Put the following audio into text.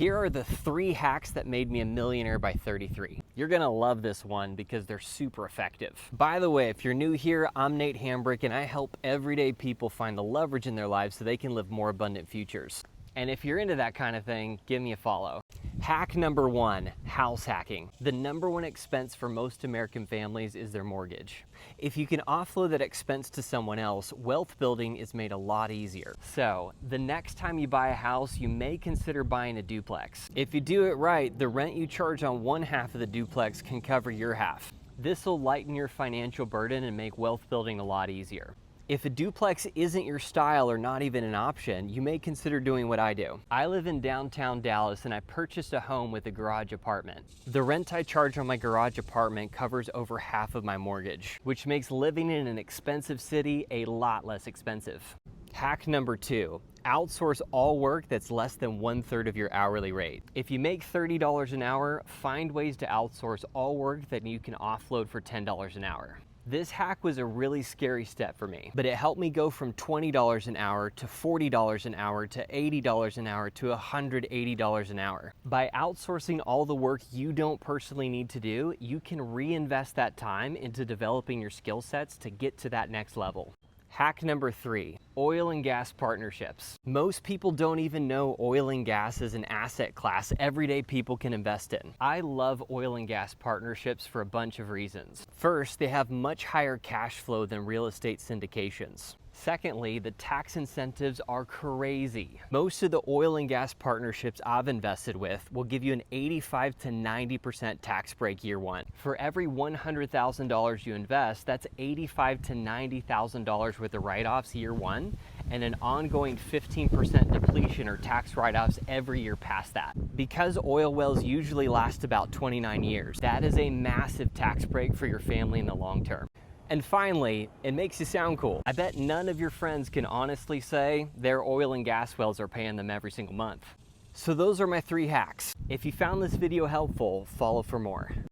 Here are the 3 hacks that made me a millionaire by 33. You're gonna love this one because they're super effective. By the way, if you're new here, I'm Nate Hambrick and I help everyday people find the leverage in their lives so they can live more abundant futures. And if you're into that kind of thing, give me a follow. Hack number 1, house hacking. The number 1 expense for most American families is their mortgage. If you can offload that expense to someone else, wealth building is made a lot easier. So, the next time you buy a house, you may consider buying a duplex. If you do it right, the rent you charge on one half of the duplex can cover your half. This will lighten your financial burden and make wealth building a lot easier. If a duplex isn't your style or not even an option, you may consider doing what I do. I live in downtown Dallas and I purchased a home with a garage apartment. The rent I charge on my garage apartment covers over half of my mortgage, which makes living in an expensive city a lot less expensive. Hack number 2, outsource all work that's less than 1/3 of your hourly rate. If you make $30 an hour, find ways to outsource all work that you can offload for $10 an hour. This hack was a really scary step for me, but it helped me go from $20 an hour to $40 an hour to $80 an hour to $180 an hour. By outsourcing all the work you don't personally need to do, you can reinvest that time into developing your skill sets to get to that next level. Hack number 3, oil and gas partnerships. Most people don't even know oil and gas is an asset class everyday people can invest in. I love oil and gas partnerships for a bunch of reasons. First, they have much higher cash flow than real estate syndications. Secondly, the tax incentives are crazy. Most of the oil and gas partnerships I've invested with will give you an 85 to 90% tax break year 1. For every $100,000 you invest, that's $85 to $90,000 worth of write-offs year 1, and an ongoing 15% depletion or tax write-offs every year past that. Because oil wells usually last about 29 years, that is a massive tax break for your family in the long term. And finally, it makes you sound cool. I bet none of your friends can honestly say their oil and gas wells are paying them every single month. So those are my 3 hacks. If you found this video helpful, follow for more.